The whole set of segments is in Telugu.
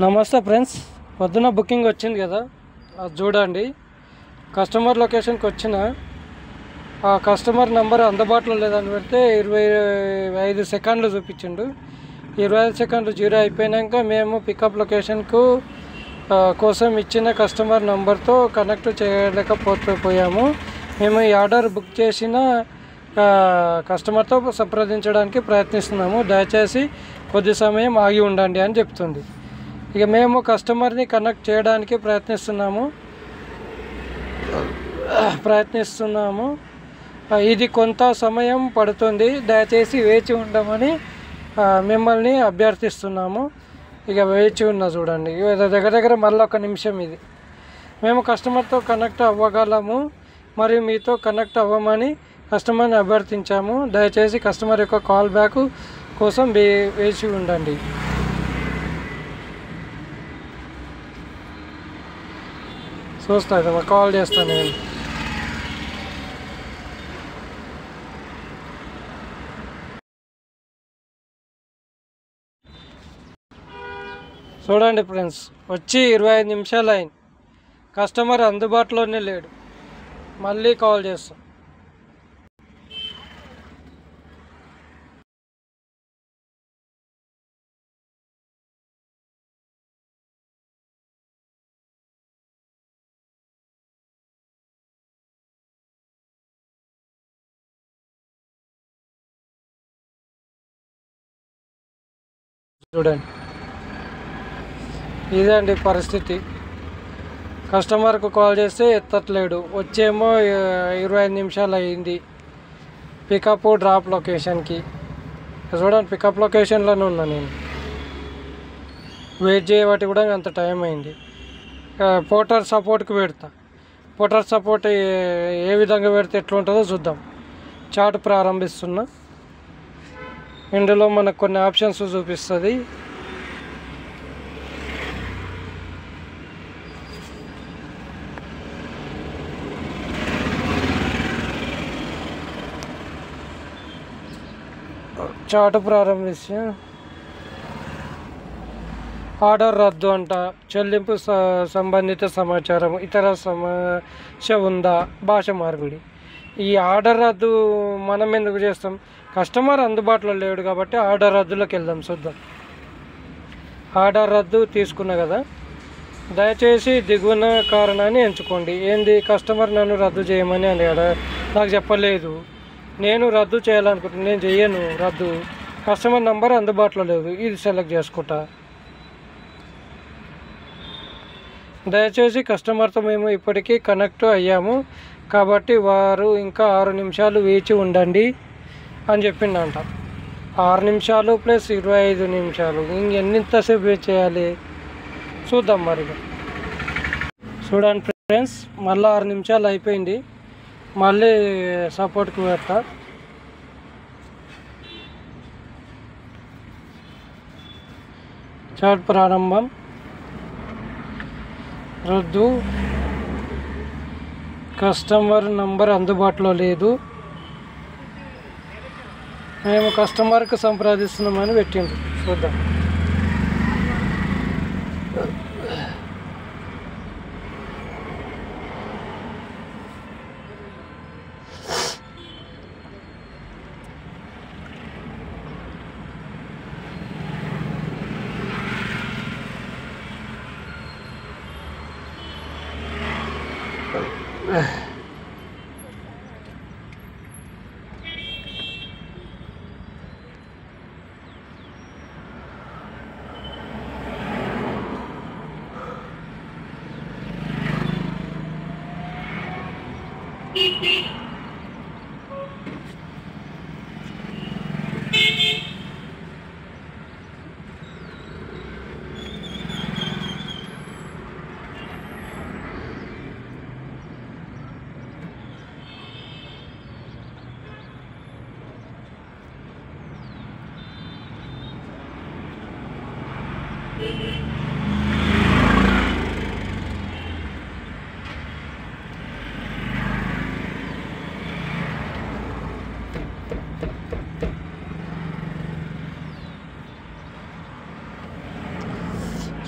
నమస్తే ఫ్రెండ్స్, పొద్దున బుకింగ్ వచ్చింది కదా, అది చూడండి. కస్టమర్ లొకేషన్కి వచ్చిన ఆ కస్టమర్ నెంబర్ అందుబాటులో లేదని పెడితే 25 సెకండ్లు చూపించిండు. 25 సెకండ్లు జీరో అయిపోయాక మేము పికప్ లొకేషన్కు కోసం ఇచ్చిన కస్టమర్ నెంబర్తో కనెక్ట్ చేయలేకపోయాము. మేము ఈ ఆర్డర్ బుక్ చేసిన కస్టమర్తో సంప్రదించడానికి ప్రయత్నిస్తున్నాము. దయచేసి కొద్ది సమయం ఆగి ఉండండి అని చెప్తుంది. ఇక మేము కస్టమర్ని కనెక్ట్ చేయడానికి ప్రయత్నిస్తున్నాము. ఇది కొంత సమయం పడుతుంది, దయచేసి వేచి ఉండమని మిమ్మల్ని అభ్యర్థిస్తున్నాము. ఇక వేచి ఉన్న చూడండి, దగ్గర మళ్ళీ 1 నిమిషం. ఇది మేము కస్టమర్తో కనెక్ట్ అవ్వగలము మరియు మీతో కనెక్ట్ అవ్వమని కస్టమర్ని అభ్యర్థించాము. దయచేసి కస్టమర్ యొక్క కాల్ బ్యాక్ కోసం వేచి ఉండండి. చూస్తాను, కాల్ చేస్తాను నేను. చూడండి ఫ్రెండ్స్, వచ్చి 25 నిమిషాలు అయింది, కస్టమర్ అందుబాటులోనే లేడు. మళ్ళీ కాల్ చేస్తాం. చూడండి, ఇదండి పరిస్థితి. కస్టమర్కు కాల్ చేస్తే ఎత్తట్లేడు. వచ్చేమో 25 నిమిషాలు అయింది పికప్ డ్రాప్ లొకేషన్కి. చూడండి, పికప్ లొకేషన్లోనే ఉన్నా నేను. వెయిట్ చేయబట్టి కూడా అంత టైం అయింది. పోర్టర్ సపోర్ట్కి పెడతా. పోర్టర్ సపోర్ట్ ఏ విధంగా పెడితే ఎట్లా ఉంటుందో చూద్దాం. చాట్ ప్రారంభిస్తున్నా. ఇందులో మనకు కొన్ని ఆప్షన్స్ చూపిస్తుంది. చాట్ ప్రారంభించి ఆర్డర్ రద్దు అంట, చెల్లింపు సంబంధిత సమాచారం, ఇతర సమస్య ఉందా, భాష మార్పిడి. ఈ ఆర్డర్ రద్దు మనం ఎందుకు చేస్తాం? కస్టమర్ అందుబాటులో లేడు కాబట్టి ఆర్డర్ రద్దులోకి వెళ్దాం, చూద్దాం. ఆర్డర్ రద్దు తీసుకున్నా కదా, దయచేసి దిగువన కారణాన్ని ఎంచుకోండి. ఏంది, కస్టమర్ నన్ను రద్దు చేయమని అడిగాడు, నాకు చెప్పలేదు. నేను రద్దు చేయాలనుకుంటున్నాను, నేను చెయ్యను రద్దు. కస్టమర్ నెంబర్ అందుబాటులో లేదు, ఇది సెలెక్ట్ చేసుకుంటా. దయచేసి కస్టమర్తో మేము ఇప్పటికీ కనెక్ట్ అయ్యాము కాబట్టి వారు ఇంకా 6 నిమిషాలు వేచి ఉండండి అని చెప్పిండంట. 6 నిమిషాలు ప్లస్ 25 నిమిషాలు, ఇంకెన్నింతసేపు వెయిట్ చేయాలి చూద్దాం మరి. చూడండి ఫ్రెండ్స్, మళ్ళీ 6 నిమిషాలు అయిపోయింది. మళ్ళీ సపోర్ట్కి పెడతా. చాట్ ప్రారంభం. రద్దు, కస్టమర్ నంబర్ అందుబాటులో లేదు, మేము కస్టమర్కి సంప్రదిస్తున్నామని పెట్టిండు. చూద్దాం.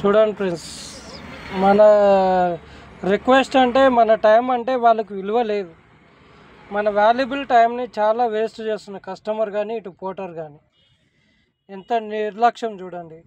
చూడండి ఫ్రెండ్స్, మన రిక్వెస్ట్ అంటే మన టైం అంటే వాళ్ళకి విలువ లేదు. మన వాల్యుబుల్ టైంని చాలా వేస్ట్ చేస్తున్న కస్టమర్ కానీ ఇటు పోటర్ కానీ. ఎంత నిర్లక్ష్యం చూడండి.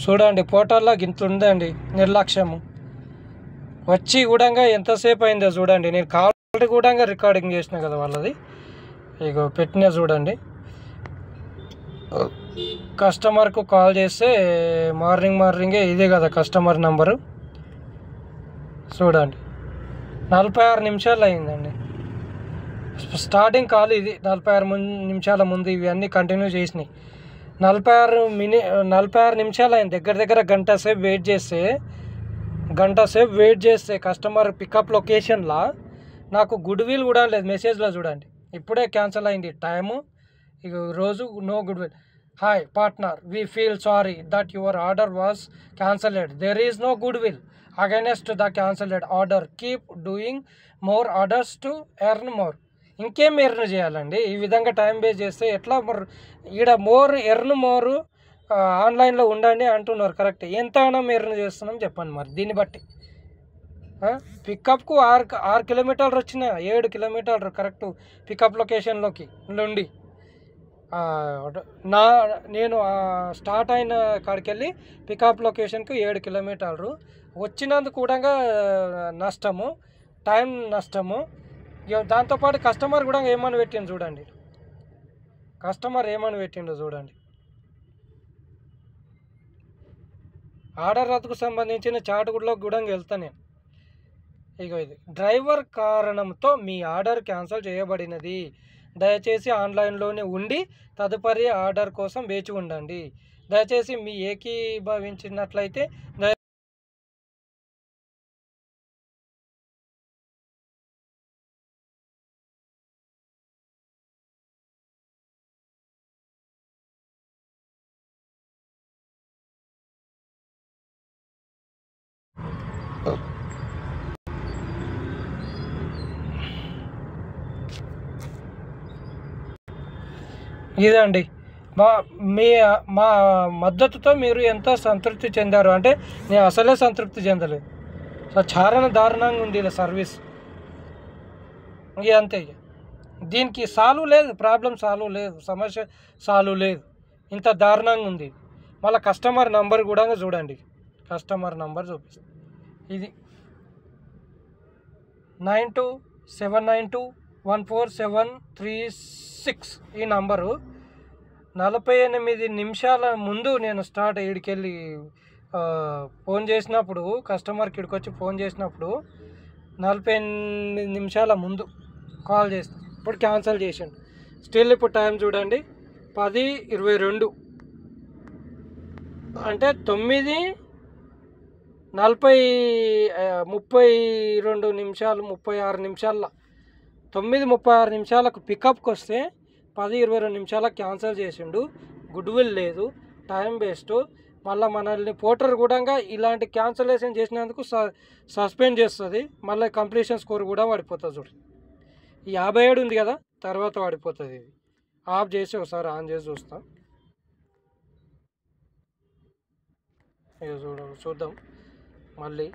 చూడండి పోర్టల్లో గింత ఉందండి నిర్లక్ష్యము. వచ్చి కూడా ఎంతసేపు అయిందో చూడండి. నేను కాల్ కూడా రికార్డింగ్ చేసిన కదా వాళ్ళది. ఇగో పెట్టినా చూడండి. కస్టమర్కు కాల్ చేస్తే మార్నింగే ఇదే కదా కస్టమర్ నంబరు. చూడండి 46 నిమిషాలు అయిందండి. స్టార్టింగ్ కాల్ ఇది. 46 నిమిషాల ముందు ఇవన్నీ కంటిన్యూ చేసినాయి. 46 నిమిషాలు అయింది. దగ్గర గంట సేపు వెయిట్ చేస్తే కస్టమర్ పికప్ లొకేషన్లో నాకు గుడ్ విల్ కూడా లేదు. మెసేజ్లో చూడండి ఇప్పుడే క్యాన్సిల్ అయింది టైము. ఇక రోజు no goodwill. Hi partner, we feel sorry that your order was cancelled. There is no goodwill against the cancelled order. Keep doing more orders to earn more. ఇంకేం ఎర్న్ చేయాలండి? ఈ విధంగా టైం వేస్ట్ చేస్తే ఎట్లా? ఈడ ఎర్న్ మోర్ ఆన్లైన్లో ఉండండి అంటున్నారు. కరెక్ట్. ఎంత ఎర్న్ చేస్తున్నాం చెప్పండి మరి దీన్ని బట్టి. పికప్కు 6 కిలోమీటర్లు వచ్చిన 7 కిలోమీటర్లు కరెక్ట్ పికప్ లొకేషన్లోకి నుండి. నేను స్టార్ట్ అయిన కాడికి వెళ్ళి పికప్ లొకేషన్కు 7 కిలోమీటర్లు వచ్చినందుకు కూడా నష్టము, టైం నష్టము. దాంతోపాటు కస్టమర్ కూడా ఏమని పెట్టిండు చూడండి. ఆర్డర్ రద్దుకు సంబంధించిన చాటుగుడ్లోకి కూడా వెళ్తాను నేను. ఇగో ఇది డ్రైవర్ కారణంతో మీ ఆర్డర్ క్యాన్సిల్ చేయబడినది. దయచేసి ఆన్లైన్లోనే ఉండి తదుపరి ఆర్డర్ కోసం వేచి ఉండండి. దయచేసి మీ ఏకీభవించినట్లయితే ఇదండి మా మద్దతుతో మీరు ఎంత సంతృప్తి చెందారు అంటే నేను అసలే సంతృప్తి చెందలేదు. సో చాలా దారుణంగా ఉంది ఇలా సర్వీస్. ఇక అంతే. దీనికి సాల్వ్ లేదు, ప్రాబ్లం సాల్వ్ లేదు, సమస్య సాల్వ్ లేదు. ఇంత దారుణంగా ఉంది. మళ్ళీ కస్టమర్ నంబర్ కూడా చూడండి. కస్టమర్ నంబర్ చూపిస్తుంది. ఇది 9279214736 ఈ నంబరు. 48 నిమిషాల ముందు నేను ఈడికెళ్ళి ఫోన్ చేసినప్పుడు, కస్టమర్కి ఇక్కడికి ఫోన్ చేసినప్పుడు 48 నిమిషాల ముందు కాల్ చేస్తే ఇప్పుడు క్యాన్సిల్ చేసాను. స్టిల్ ఇప్పుడు టైం చూడండి 10:22 అంటే 9:32 నిమిషాలు 36 నిమిషాల్లో 9:36 నిమిషాలకు పికప్కి వస్తే 10:22 నిమిషాలకు క్యాన్సిల్ చేసిండు. గుడ్ విల్ లేదు, టైం వేస్ట్. మళ్ళీ మనల్ని పోర్టర్ కూడా ఇలాంటి క్యాన్సిలేషన్ చేసినందుకు సస్పెండ్ చేస్తుంది. మళ్ళీ కంప్లీషన్ స్కోర్ కూడా పడిపోతుంది. చూడు ఈ 57 ఉంది కదా, తర్వాత పడిపోతుంది. ఇది ఆఫ్ చేసి ఒకసారి ఆన్ చేసి చూస్తాం. ఇక చూద్దాం మళ్ళీ.